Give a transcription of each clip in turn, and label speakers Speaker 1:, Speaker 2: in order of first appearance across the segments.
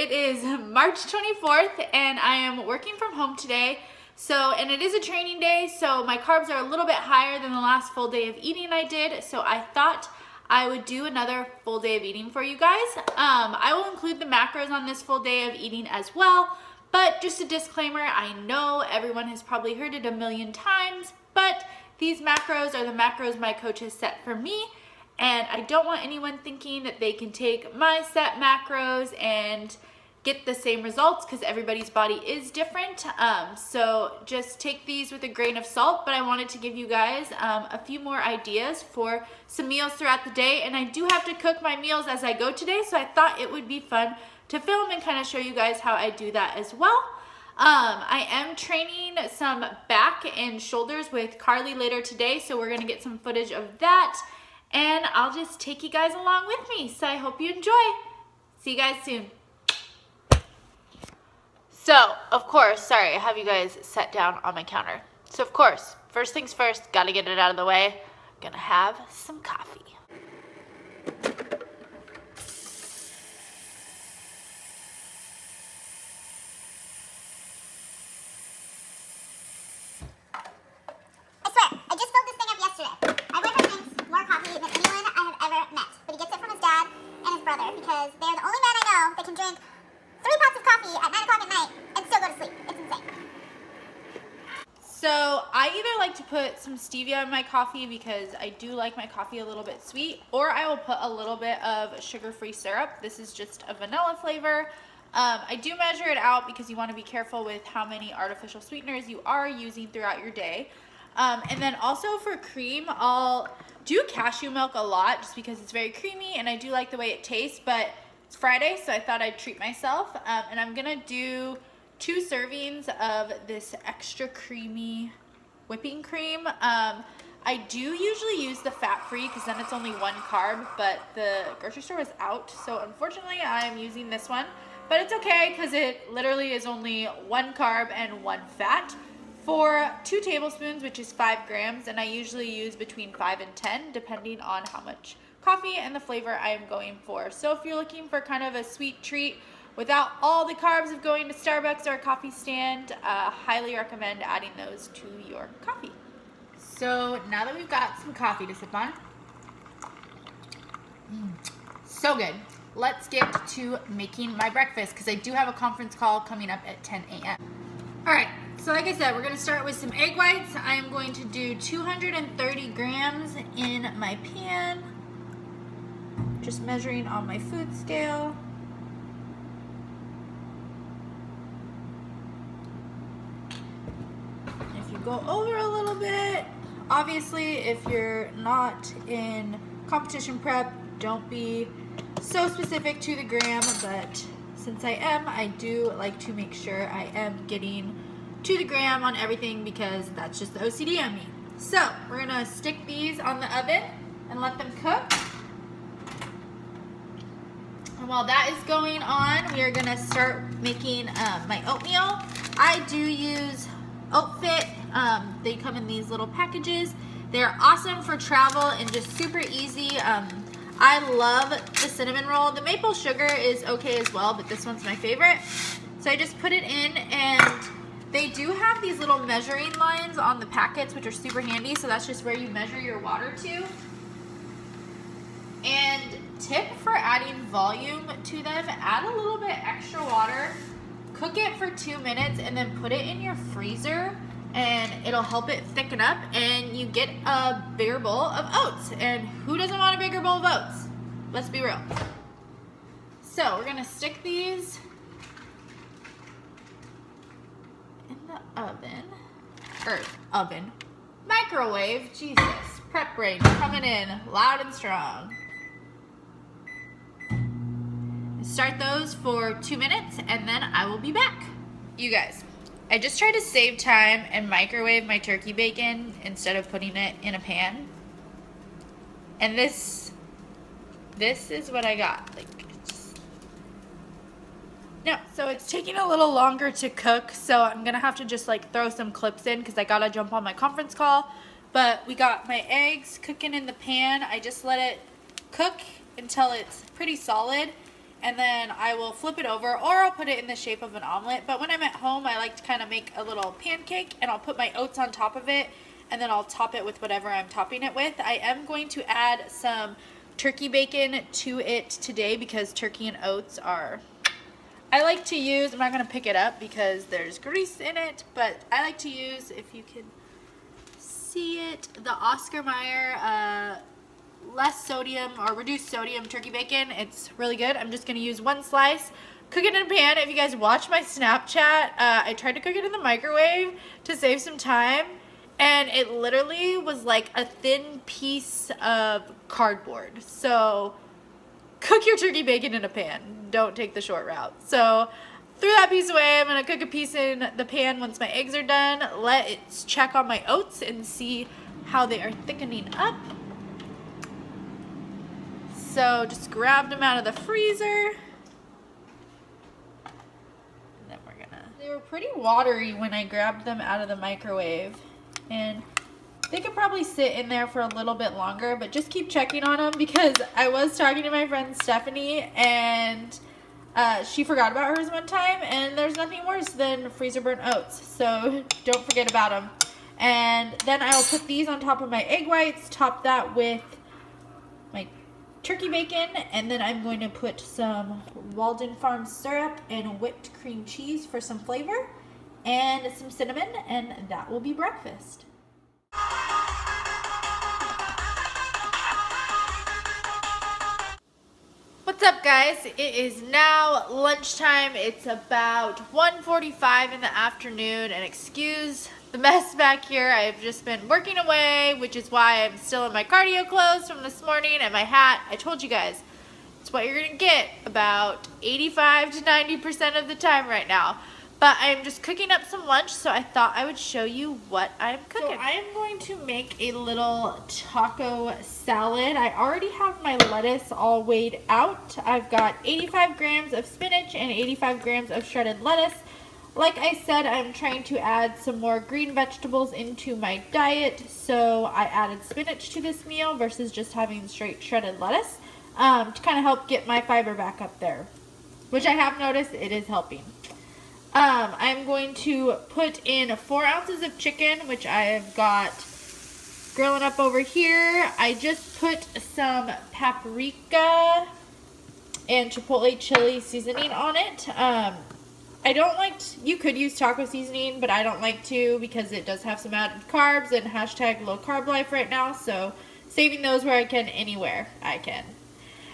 Speaker 1: It is March 24th and I am working from home today. And it is a training day, so my carbs are a little bit higher than the last full day of eating I did. So I thought I would do another full day of eating for you guys. I will include the macros on this full day of eating as well. But just a disclaimer, I know everyone has probably heard it a million times, but these macros are the macros my coach has set for me. And I don't want anyone thinking that they can take my set macros and get the same results because everybody's body is different. So just take these with a grain of salt, but I wanted to give you guys a few more ideas for some meals throughout the day. And I do have to cook my meals as I go today, so I thought it would be fun to film and kind of show you guys how I do that as well. I am training some back and shoulders with Carly later today, so we're gonna get some footage of that. And I'll just take you guys along with me. So I hope you enjoy. See you guys soon. So, of course, sorry, I have you guys set down on my counter. So, of course, first things first, gotta get it out of the way. I'm gonna have some coffee.
Speaker 2: I swear, I just filled this thing up yesterday. My boyfriend drinks more coffee than anyone I have ever met, but he gets it from his dad and his brother because they're the only men I know that can drink 3 pots of coffee at 9 o'clock at night and still go to sleep. It's insane.
Speaker 1: So I either like to put some stevia in my coffee because I do like my coffee a little bit sweet, or I will put a little bit of sugar-free syrup. This is just a vanilla flavor. I do measure it out because you want to be careful with how many artificial sweeteners you are using throughout your day. And then also for cream, I'll do cashew milk a lot just because it's very creamy and I do like the way it tastes, but it's Friday, so I thought I'd treat myself. And I'm gonna do 2 servings of this extra creamy whipping cream. I do usually use the fat-free because then it's only 1 carb, but the grocery store was out, so unfortunately I'm using this one. But it's okay because it literally is only 1 carb and 1 fat for 2 tablespoons, which is 5 grams, and I usually use between 5 and 10 depending on how much coffee and the flavor I am going for. So if you're looking for kind of a sweet treat without all the carbs of going to Starbucks or a coffee stand, highly recommend adding those to your coffee. So now that we've got some coffee to sip on, so good. Let's get to making my breakfast because I do have a conference call coming up at 10 a.m. All right, so like I said, we're gonna start with some egg whites. I am going to do 230 grams in my pan. Just measuring on my food scale. If you go over a little bit, obviously if you're not in competition prep, don't be so specific to the gram, but since I am, I do like to make sure I am getting to the gram on everything because that's just the OCD on me. So we're gonna stick these on the oven and let them cook. And while that is going on, we are gonna start making my oatmeal. I do use OatFit. They come in these little packages. They're awesome for travel and just super easy. I love the cinnamon roll. The maple sugar is okay as well, but this one's my favorite. So I just put it in, and they do have these little measuring lines on the packets, which are super handy. So that's just where you measure your water to. And tip for adding volume to them, add a little bit extra water, cook it for 2 minutes, and then put it in your freezer, and it'll help it thicken up, and you get a bigger bowl of oats. And who doesn't want a bigger bowl of oats? Let's be real. So we're gonna stick these in the microwave. Jesus, prep brain coming in loud and strong. Start those for 2 minutes, and then I will be back. You guys, I just tried to save time and microwave my turkey bacon instead of putting it in a pan. And this is what I got. So it's taking a little longer to cook, so I'm gonna have to just throw some clips in because I gotta jump on my conference call. But we got my eggs cooking in the pan. I just let it cook until it's pretty solid. and then I will flip it over, or I'll put it in the shape of an omelet. But when I'm at home, I like to kind of make a little pancake, and I'll put my oats on top of it, and then I'll top it with whatever I'm topping it with. I am going to add some turkey bacon to it today because turkey and oats are, I like to use, I'm not going to pick it up because there's grease in it, but I like to use, if you can see it, the Oscar Mayer less sodium or reduced sodium turkey bacon. It's really good. I'm just going to use one slice, cook it in a pan. If you guys watch my Snapchat, I tried to cook it in the microwave to save some time, and it literally was like a thin piece of cardboard. So cook your turkey bacon in a pan. Don't take the short route. So threw that piece away. I'm going to cook a piece in the pan once my eggs are done. Let it check on my oats and see how they are thickening up. So just grabbed them out of the freezer. And then they were pretty watery when I grabbed them out of the microwave. And they could probably sit in there for a little bit longer, but just keep checking on them because I was talking to my friend Stephanie, and she forgot about hers one time, and there's nothing worse than freezer burnt oats. So don't forget about them. And then I'll put these on top of my egg whites, top that with my turkey bacon, and then I'm going to put some Walden Farms syrup and whipped cream cheese for some flavor, and some cinnamon, and that will be breakfast. What's up, guys? It is now lunchtime. It's about 1:45 in the afternoon, and excuse the mess back here. I've just been working away, which is why I'm still in my cardio clothes from this morning, and my hat. I told you guys, it's what you're gonna get about 85 to 90% of the time right now. But I'm just cooking up some lunch, so I thought I would show you what I'm cooking. So I am going to make a little taco salad. I already have my lettuce all weighed out. I've got 85 grams of spinach and 85 grams of shredded lettuce. Like I said, I'm trying to add some more green vegetables into my diet, so I added spinach to this meal versus just having straight shredded lettuce to kind of help get my fiber back up there, which I have noticed it is helping. I'm going to put in 4 ounces of chicken, which I've got grilling up over here. I just put some paprika and chipotle chili seasoning on it. I don't like you could use taco seasoning, but I don't like to because it does have some added carbs and hashtag low carb life right now. So saving those where I can, anywhere I can.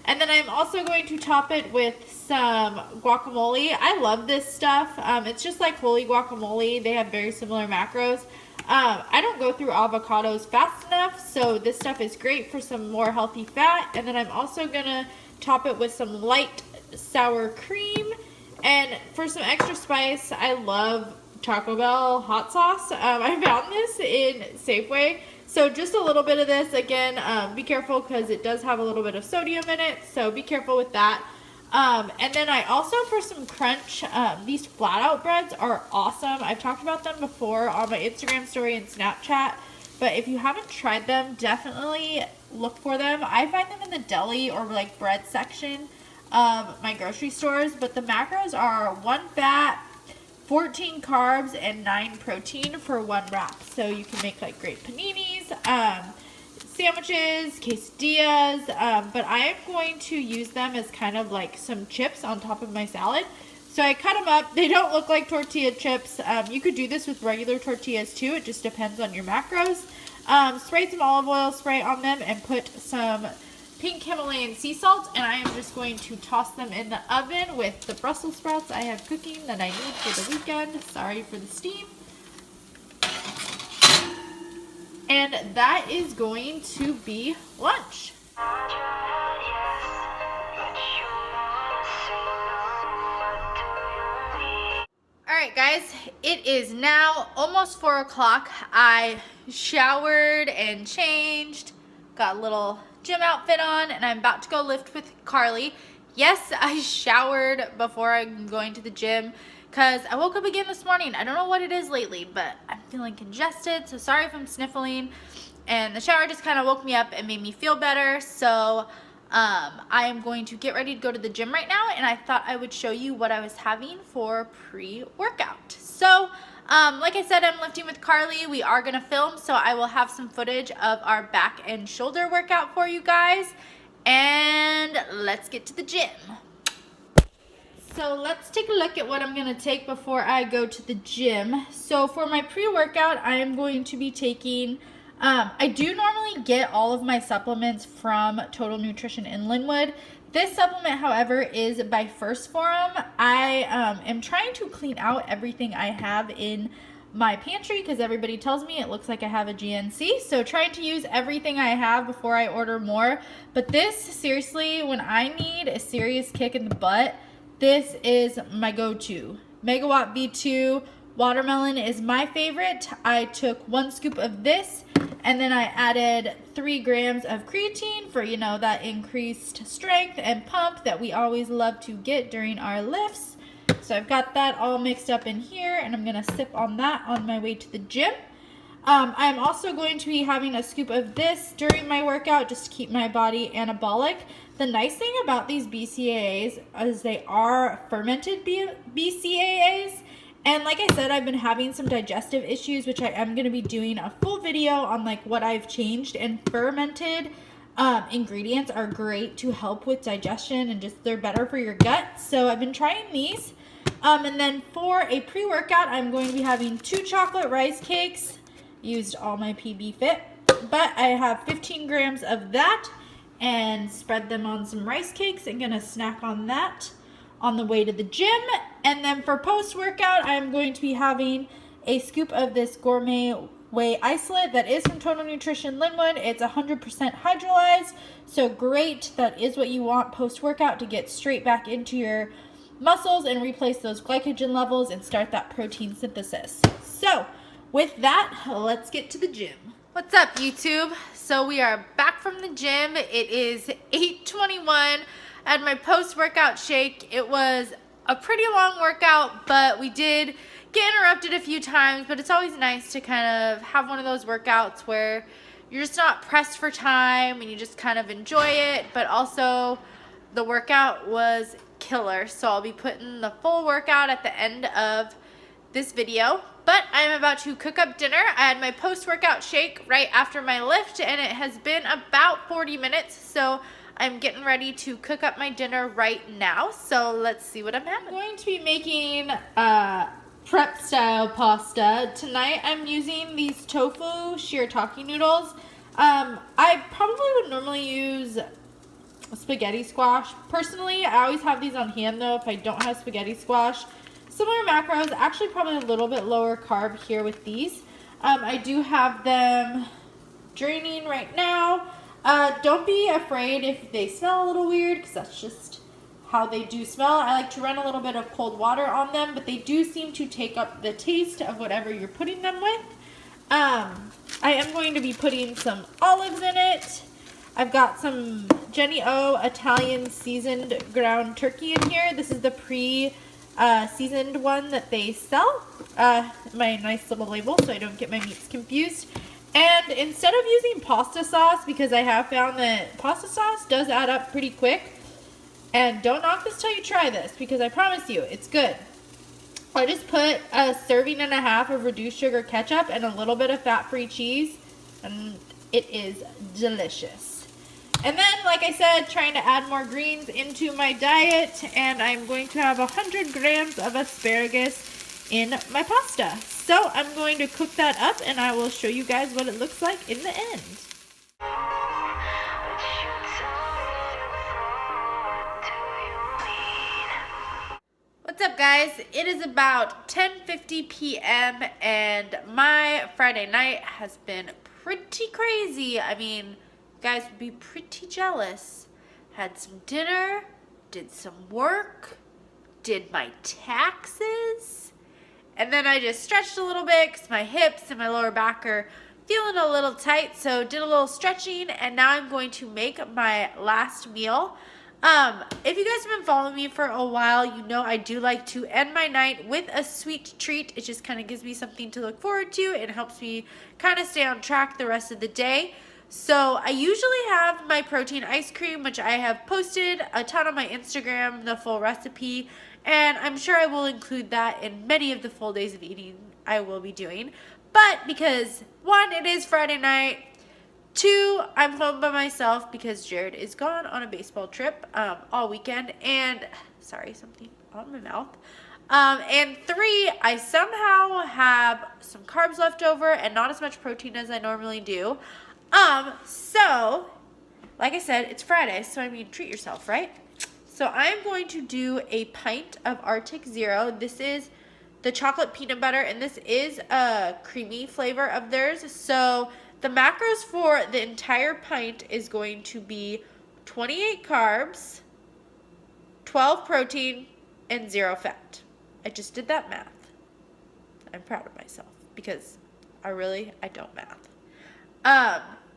Speaker 1: And then I'm also going to top it with some guacamole. I love this stuff. It's just like holy guacamole. They have very similar macros. I don't go through avocados fast enough, so this stuff is great for some more healthy fat. And then I'm also going to top it with some light sour cream. And for some extra spice, I love Taco Bell hot sauce. I found this in Safeway. So just a little bit of this. Again, be careful because it does have a little bit of sodium in it, so be careful with that. And then I also, for some crunch, these flat out breads are awesome. I've talked about them before on my Instagram story and Snapchat, but if you haven't tried them, definitely look for them. I find them in the deli or like bread section of my grocery stores, but the macros are 1 fat, 14 carbs, and 9 protein for 1 wrap. So you can make like great paninis, sandwiches, quesadillas, but I am going to use them as kind of like some chips on top of my salad. So I cut them up. They don't look like tortilla chips. You could do this with regular tortillas too. It just depends on your macros. Spray some olive oil spray on them and put some pink Himalayan sea salt, and I am just going to toss them in the oven with the Brussels sprouts I have cooking that I need for the weekend. Sorry for the steam. And that is going to be lunch. Alright guys, it is now almost 4 o'clock. I showered and changed, got a little gym outfit on, and I'm about to go lift with Carly. Yes, I showered before I'm going to the gym because I woke up again this morning. I don't know what it is lately, but I'm feeling congested, so sorry if I'm sniffling. And the shower just kind of woke me up and made me feel better. So I am going to get ready to go to the gym right now, and I thought I would show you what I was having for pre-workout. So, like I said, I'm lifting with Carly. We are going to film, so I will have some footage of our back and shoulder workout for you guys. And let's get to the gym. So let's take a look at what I'm going to take before I go to the gym. So for my pre-workout, I am going to be taking, I do normally get all of my supplements from Total Nutrition in Linwood. This supplement, however, is by First Forum. I am trying to clean out everything I have in my pantry because everybody tells me it looks like I have a GNC. So trying to use everything I have before I order more. But this, seriously, when I need a serious kick in the butt, this is my go-to. Megawatt V2 watermelon is my favorite. I took 1 scoop of this and then I added 3 grams of creatine for, you know, that increased strength and pump that we always love to get during our lifts. So I've got that all mixed up in here and I'm gonna sip on that on my way to the gym. I'm also going to be having a scoop of this during my workout just to keep my body anabolic. The nice thing about these BCAAs is they are fermented BCAAs. And like I said, I've been having some digestive issues, which I am going to be doing a full video on like what I've changed. And fermented ingredients are great to help with digestion and just they're better for your gut. So I've been trying these. And then for a pre-workout, I'm going to be having 2 chocolate rice cakes. Used all my PB Fit, but I have 15 grams of that and spread them on some rice cakes and gonna snack on that on the way to the gym. And then for post-workout, I'm going to be having a scoop of this gourmet whey isolate that is from Total Nutrition Linwood. It's 100% hydrolyzed, so great. That is what you want post-workout to get straight back into your muscles and replace those glycogen levels and start that protein synthesis. So with that, let's get to the gym. What's up, YouTube? So we are back from the gym. It is 8:21. I had my post-workout shake. It was a pretty long workout, but we did get interrupted a few times, but it's always nice to kind of have one of those workouts where you're just not pressed for time and you just kind of enjoy it, but also the workout was killer. So I'll be putting the full workout at the end of this video. But I'm about to cook up dinner. I had my post-workout shake right after my lift and it has been about 40 minutes. So I'm getting ready to cook up my dinner right now. So let's see what I'm having. I'm going to be making prep style pasta. Tonight I'm using these tofu shirataki noodles. I probably would normally use spaghetti squash. Personally, I always have these on hand though if I don't have spaghetti squash. Similar macros, actually probably a little bit lower carb here with these. I do have them draining right now. Don't be afraid if they smell a little weird because that's just how they do smell. I like to run a little bit of cold water on them, but they do seem to take up the taste of whatever you're putting them with. I am going to be putting some olives in it. I've got some Jenny O Italian seasoned ground turkey in here. This is the seasoned one that they sell. My nice little label so I don't get my meats confused. And instead of using pasta sauce, because I have found that pasta sauce does add up pretty quick, and don't knock this till you try this because I promise you it's good. I just put a serving and a half of reduced sugar ketchup and a little bit of fat-free cheese, and it is delicious. And then, like I said, trying to add more greens into my diet, and I'm going to have 100 grams of asparagus in my pasta. So I'm going to cook that up, and I will show you guys what it looks like in the end. What's up, guys? It is about 10:50 p.m. and my Friday night has been pretty crazy. I mean, guys would be pretty jealous. Had some dinner, did some work, did my taxes, and then I just stretched a little bit because my hips and my lower back are feeling a little tight, so did a little stretching, and now I'm going to make my last meal. If you guys have been following me for a while, you know I do like to end my night with a sweet treat. It just kind of gives me something to look forward to and helps me kind of stay on track the rest of the day. So I usually have my protein ice cream, which I have posted a ton on my Instagram, the full recipe, and I'm sure I will include that in many of the full days of eating I will be doing. But because 1, it is Friday night, 2, I'm home by myself because Jared is gone on a baseball trip all weekend, and sorry, something on my mouth. And 3, I somehow have some carbs left over and not as much protein as I normally do. So, like I said, it's Friday, so I mean, treat yourself, right? So I'm going to do a pint of Arctic Zero. This is the chocolate peanut butter, and this is a creamy flavor of theirs. So the macros for the entire pint is going to be 28 carbs, 12 protein, and 0 fat. I just did that math. I'm proud of myself because I don't math.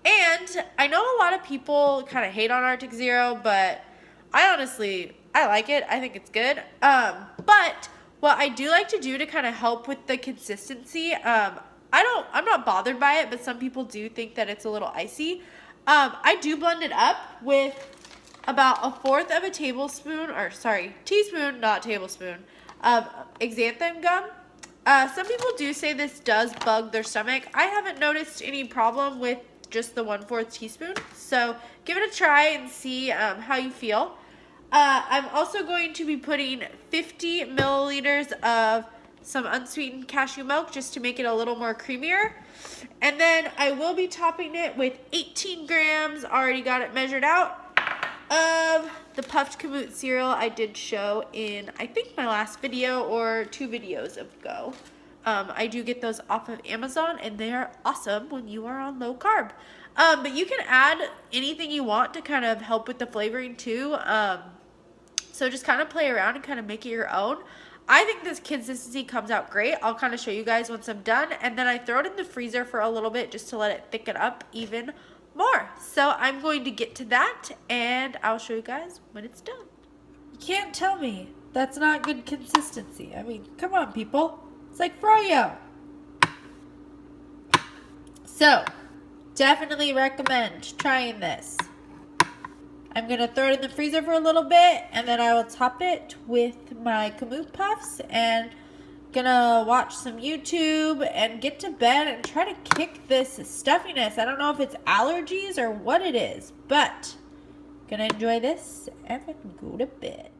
Speaker 1: And I know a lot of people kind of hate on Arctic Zero, but I like it. I think it's good. But what I do like to do to kind of help with the consistency, I'm not bothered by it, but some people do think that it's a little icy. I do blend it up with about 1/4 of a teaspoon, not tablespoon, of xanthan gum. Some people do say this does bug their stomach. I haven't noticed any problem with just the 1/4 teaspoon. So give it a try and see how you feel. I'm also going to be putting 50 milliliters of some unsweetened cashew milk just to make it a little more creamier. And then I will be topping it with 18 grams, already got it measured out, of the puffed kamut cereal I did show in, I think, my last video or 2 videos ago. I do get those off of Amazon, and they are awesome when you are on low carb. But you can add anything you want to kind of help with the flavoring too. So just kind of play around and kind of make it your own. I think this consistency comes out great. I'll kind of show you guys once I'm done, and then I throw it in the freezer for a little bit just to let it thicken up even more. So I'm going to get to that, and I'll show you guys when it's done. You can't tell me that's not good consistency. I mean, come on, people. It's like froyo. So, definitely recommend trying this. I'm going to throw it in the freezer for a little bit, and then I will top it with my kamut puffs, and gonna watch some YouTube and get to bed and try to kick this stuffiness. I don't know if it's allergies or what it is, but gonna enjoy this and then go to bed.